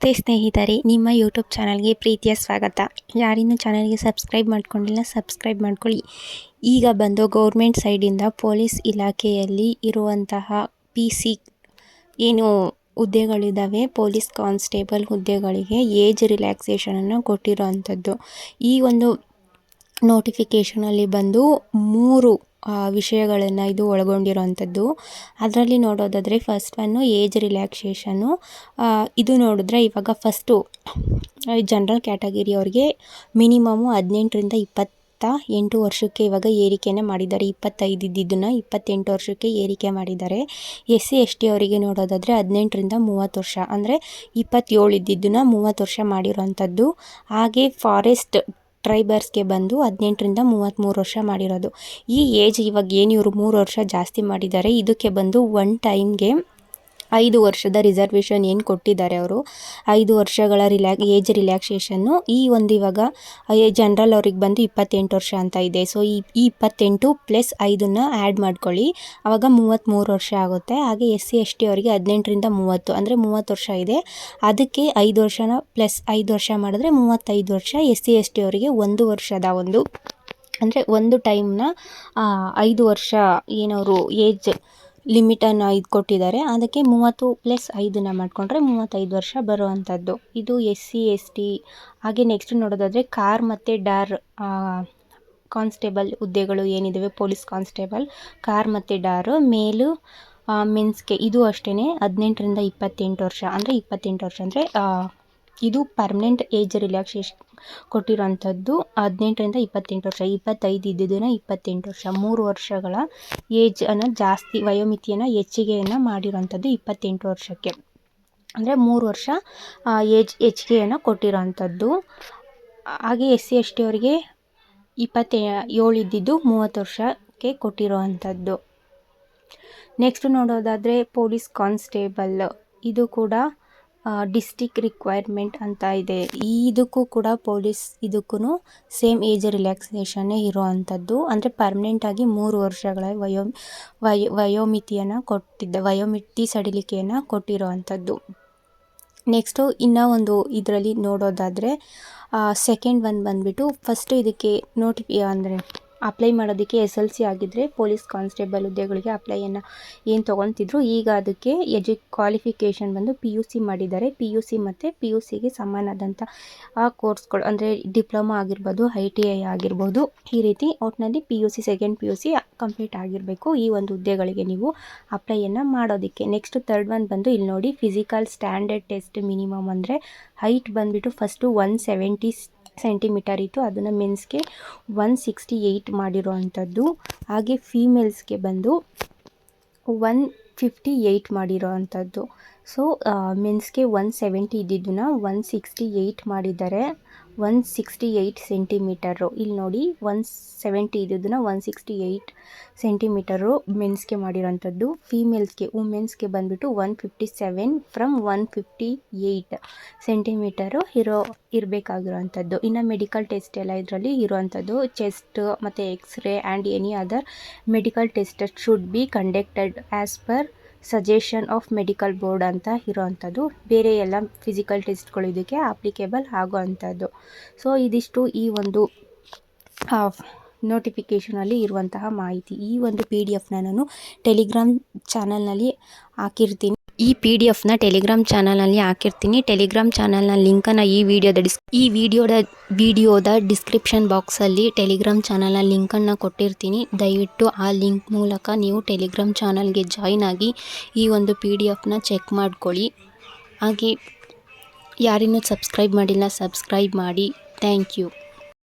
ನಮಸ್ತೆ ಸ್ನೇಹಿತರೆ, ನಿಮ್ಮ ಯೂಟ್ಯೂಬ್ ಚಾನಲ್ಗೆ ಪ್ರೀತಿಯ ಸ್ವಾಗತ. ಯಾರಿನ್ನೂ ಚಾನಲ್ಗೆ ಸಬ್ಸ್ಕ್ರೈಬ್ ಮಾಡ್ಕೊಂಡಿಲ್ಲ ಸಬ್ಸ್ಕ್ರೈಬ್ ಮಾಡ್ಕೊಳ್ಳಿ. ಈಗ ಬಂದು ಗೌರ್ಮೆಂಟ್ ಸೈಡಿಂದ ಪೊಲೀಸ್ ಇಲಾಖೆಯಲ್ಲಿ ಇರುವಂತಹ PC ಏನು ಹುದ್ದೆಗಳಿದ್ದಾವೆ, ಪೊಲೀಸ್ ಕಾನ್ಸ್ಟೇಬಲ್ ಹುದ್ದೆಗಳಿಗೆ ಏಜ್ ರಿಲ್ಯಾಕ್ಸೇಷನನ್ನು ಕೊಟ್ಟಿರೋವಂಥದ್ದು. ಈ ಒಂದು ನೋಟಿಫಿಕೇಷನಲ್ಲಿ ಬಂದು 3 ವಿಷಯಗಳನ್ನು ಇದು ಒಳಗೊಂಡಿರೋವಂಥದ್ದು. ಅದರಲ್ಲಿ ನೋಡೋದಾದರೆ ಫಸ್ಟ್ ಒನ್ನು ಏಜ್ ರಿಲ್ಯಾಕ್ಸೇಷನ್ನು. ಇದು ನೋಡಿದ್ರೆ ಇವಾಗ ಫಸ್ಟು ಜನರಲ್ ಕ್ಯಾಟಗರಿ ಅವ್ರಿಗೆ ಮಿನಿಮಮ್ಮು 18ರಿಂದ 28 ವರ್ಷಕ್ಕೆ ಇವಾಗ ಏರಿಕೆನೇ ಮಾಡಿದ್ದಾರೆ. 25 ಇದ್ದಿದ್ದನ್ನು 28 ವರ್ಷಕ್ಕೆ ಏರಿಕೆ ಮಾಡಿದ್ದಾರೆ. SC ST ಅವರಿಗೆ ನೋಡೋದಾದರೆ 18ರಿಂದ 30 ವರ್ಷ, ಅಂದರೆ 27 ಇದ್ದಿದ್ದನ್ನು 30 ವರ್ಷ ಮಾಡಿರೋವಂಥದ್ದು. ಹಾಗೆ ಫಾರೆಸ್ಟ್ ಟ್ರೈಬರ್ಸ್ಗೆ ಬಂದು 18ರಿಂದ 33 ವರ್ಷ ಮಾಡಿರೋದು. ಈ ಏಜ್ ಇವಾಗ ಏನು ಇವರು 3 ವರ್ಷ ಜಾಸ್ತಿ ಮಾಡಿದ್ದಾರೆ, ಇದಕ್ಕೆ ಬಂದು ಒನ್ ಟೈಮ್ಗೆ 5 ವರ್ಷದ ರಿಸರ್ವೇಷನ್ ಏನು ಕೊಟ್ಟಿದ್ದಾರೆ ಅವರು, 5 ವರ್ಷಗಳ ಏಜ್ ರಿಲ್ಯಾಕ್ಸೇಷನ್ನು. ಈ ಒಂದು ಇವಾಗ ಜನರಲ್ ಅವ್ರಿಗೆ ಬಂದು 28 ವರ್ಷ ಅಂತ ಇದೆ. ಸೊ ಈ 28 ಪ್ಲಸ್ 5ನ್ನು ಆ್ಯಡ್ ಮಾಡ್ಕೊಳ್ಳಿ, ಆವಾಗ 33 ವರ್ಷ ಆಗುತ್ತೆ. ಹಾಗೆ SC ST ಅವರಿಗೆ 18ರಿಂದ 30, ಅಂದರೆ 30 ವರ್ಷ ಇದೆ, ಅದಕ್ಕೆ 5 ವರ್ಷನ ಪ್ಲಸ್ 5 ವರ್ಷ ಮಾಡಿದ್ರೆ 35 ವರ್ಷ. SC ST ಅವರಿಗೆ 1 ವರ್ಷದ ಅಂದರೆ ಒಂದು ಟೈಮ್ನ 5 ವರ್ಷ ಏನವರು ಏಜ್ ಲಿಮಿಟನ್ನು ಇದು ಕೊಟ್ಟಿದ್ದಾರೆ, ಅದಕ್ಕೆ 30 ಪ್ಲಸ್ 5ನ್ನು ಮಾಡಿಕೊಂಡ್ರೆ 35 ವರ್ಷ ಬರುವಂಥದ್ದು. ಇದು SC ST. ಹಾಗೆ ನೆಕ್ಸ್ಟ್ ನೋಡೋದಾದರೆ ಕಾರ್ ಮತ್ತು ಡಾರ್ ಕಾನ್ಸ್ಟೇಬಲ್ ಹುದ್ದೆಗಳು ಏನಿದ್ದಾವೆ, ಪೊಲೀಸ್ ಕಾನ್ಸ್ಟೇಬಲ್ ಕಾರ್ ಮತ್ತು ಡಾರು ಮೇಲು ಮೆನ್ಸ್ಗೆ ಇದು ಅಷ್ಟೇ 18ರಿಂದ 28 ವರ್ಷ, ಅಂದರೆ 28 ವರ್ಷ ಅಂದರೆ ಇದು ಪರ್ಮನೆಂಟ್ ಏಜ್ ರಿಲ್ಯಾಕ್ಸೇಷನ್ ಕೊಟ್ಟಿರೋಂಥದ್ದು. 18ರಿಂದ 28 ವರ್ಷ, 25 ಇದ್ದಿದ್ದನ್ನು 28 ವರ್ಷ, 3 ವರ್ಷಗಳ ಏಜನ್ನು ಜಾಸ್ತಿ ವಯೋಮಿತಿಯನ್ನು ಹೆಚ್ಚಿಗೆಯನ್ನು ಮಾಡಿರೋಂಥದ್ದು 28 ವರ್ಷಕ್ಕೆ, ಅಂದರೆ 3 ವರ್ಷ ಏಜ್ ಹೆಚ್ಚಿಗೆಯನ್ನು ಕೊಟ್ಟಿರೋಂಥದ್ದು. ಹಾಗೆ SC ST ಅವರಿಗೆ 27 ಇದ್ದಿದ್ದು 30 ವರ್ಷಕ್ಕೆ ಕೊಟ್ಟಿರೋವಂಥದ್ದು. ನೆಕ್ಸ್ಟ್ ನೋಡೋದಾದರೆ ಪೊಲೀಸ್ ಕಾನ್ಸ್ಟೇಬಲ್, ಇದು ಕೂಡ ಡಿಸ್ಟಿಕ್ ರಿಕ್ವೈರ್ಮೆಂಟ್ ಅಂತ ಇದೆ. ಇದಕ್ಕೂ ಕೂಡ ಪೊಲೀಸ್ ಇದಕ್ಕೂ ಸೇಮ್ ಏಜ್ ರಿಲ್ಯಾಕ್ಸೇಷನ್ನೇ ಇರೋವಂಥದ್ದು, ಅಂದರೆ ಪರ್ಮನೆಂಟಾಗಿ 3 ವರ್ಷಗಳ ವಯೋಮಿತಿಯನ್ನು ವಯೋಮಿತಿ ಸಡಿಲಿಕೆಯನ್ನು ಕೊಟ್ಟಿರೋವಂಥದ್ದು. ನೆಕ್ಸ್ಟು ಇನ್ನೂ ಒಂದು ಇದರಲ್ಲಿ ನೋಡೋದಾದರೆ ಸೆಕೆಂಡ್ ಒನ್ ಬಂದುಬಿಟ್ಟು, ಫಸ್ಟು ಇದಕ್ಕೆ ಅಂದರೆ ಅಪ್ಲೈ ಮಾಡೋದಕ್ಕೆ SLC ಆಗಿದ್ದರೆ ಪೊಲೀಸ್ ಕಾನ್ಸ್ಟೇಬಲ್ ಹುದ್ದೆಗಳಿಗೆ ಅಪ್ಲೈಯನ್ನು ಏನು ತೊಗೊತಿದ್ರು, ಈಗ ಅದಕ್ಕೆ ಕ್ವಾಲಿಫಿಕೇಷನ್ ಬಂದು PUC ಮಾಡಿದ್ದಾರೆ. PUC ಮತ್ತು PUCಗೆ ಸಮಾನವಾದಂಥ ಕೋರ್ಸ್ಗಳು, ಅಂದರೆ ಡಿಪ್ಲೊಮಾ ಆಗಿರ್ಬೋದು, ITI ಆಗಿರ್ಬೋದು, ಈ ರೀತಿ ಒಟ್ಟಿನಲ್ಲಿ PUC ಸೆಕೆಂಡ್ PUC ಕಂಪ್ಲೀಟ್ ಆಗಿರಬೇಕು ಈ ಒಂದು ಹುದ್ದೆಗಳಿಗೆ ನೀವು ಅಪ್ಲೈಯನ್ನು ಮಾಡೋದಕ್ಕೆ. ನೆಕ್ಸ್ಟ್ ಥರ್ಡ್ ಒನ್ ಬಂದು ಇಲ್ಲಿ ನೋಡಿ, ಫಿಸಿಕಲ್ ಸ್ಟ್ಯಾಂಡರ್ಡ್ ಟೆಸ್ಟ್ ಮಿನಿಮಮ್, ಅಂದರೆ ಹೈಟ್ ಬಂದುಬಿಟ್ಟು ಫಸ್ಟು 170 ಸೆಂಟಿಮೀಟರ್ ಇತ್ತು, ಅದನ್ನು ಮೆನ್ಸ್ಗೆ 168 ಮಾಡಿರೋವಂಥದ್ದು. ಹಾಗೆ ಫೀಮೇಲ್ಸ್ಗೆ ಬಂದು 158 ಮಾಡಿರೋವಂಥದ್ದು. ಸೊ ಮೆನ್ಸ್ಗೆ 170 ಇದ್ದಿದ್ದನ್ನು 168 ಮಾಡಿದ್ದಾರೆ, 168 ಸೆಂಟಿಮೀಟರು. ಇಲ್ಲಿ ನೋಡಿ 170 ಇದ್ದಿದ್ದನ್ನು 168 ಸೆಂಟಿಮೀಟರು ಮೆನ್ಸ್ಗೆ ಮಾಡಿರೋಂಥದ್ದು. ಫೀಮೇಲ್ಸ್ಗೆ ವುಮೆನ್ಸ್ಗೆ ಬಂದುಬಿಟ್ಟು 157 ಫ್ರಮ್ 158 ಸೆಂಟಿಮೀಟರು ಇರಬೇಕಾಗಿರೋವಂಥದ್ದು. ಇನ್ನು ಮೆಡಿಕಲ್ ಟೆಸ್ಟ್ ಎಲ್ಲ ಇದರಲ್ಲಿ ಇರೋವಂಥದ್ದು, ಚೆಸ್ಟ್ ಮತ್ತು x-ray and any other medical test should be conducted as per suggestion of medical board ಅಂತ ಇರೋವಂಥದ್ದು. ಬೇರೆ ಎಲ್ಲ ಫಿಸಿಕಲ್ ಟೆಸ್ಟ್ಗಳು ಇದಕ್ಕೆ ಅಪ್ಲಿಕೇಬಲ್ ಆಗೋವಂಥದ್ದು. ಸೊ ಇದಿಷ್ಟು ಈ ಒಂದು ನೋಟಿಫಿಕೇಷನಲ್ಲಿ ಇರುವಂತಹ ಮಾಹಿತಿ. ಈ ಒಂದು PDF ನಾನು ಟೆಲಿಗ್ರಾಮ್ ಚಾನಲ್ನಲ್ಲಿ ಹಾಕಿರ್ತೀನಿ. ಈ PDFನ ಟೆಲಿಗ್ರಾಮ್ ಚಾನಲ್ನಲ್ಲಿ ಹಾಕಿರ್ತೀನಿ. ಟೆಲಿಗ್ರಾಮ್ ಚಾನಲ್ನ ಲಿಂಕನ್ನು ಈ ವಿಡಿಯೋದ ಡಿಸ್ಕ್ರಿಪ್ಷನ್ ಬಾಕ್ಸಲ್ಲಿ ಟೆಲಿಗ್ರಾಮ್ ಚಾನಲ್ನ ಲಿಂಕನ್ನು ಕೊಟ್ಟಿರ್ತೀನಿ. ದಯವಿಟ್ಟು ಆ ಲಿಂಕ್ ಮೂಲಕ ನೀವು ಟೆಲಿಗ್ರಾಮ್ ಚಾನಲ್ಗೆ ಜಾಯ್ನ್ ಆಗಿ ಈ ಒಂದು PDFನ ಚೆಕ್ ಮಾಡ್ಕೊಳ್ಳಿ. ಹಾಗೆ ಯಾರಿನ್ನೂ ಸಬ್ಸ್ಕ್ರೈಬ್ ಮಾಡಿಲ್ಲ ಸಬ್ಸ್ಕ್ರೈಬ್ ಮಾಡಿ. Thank you.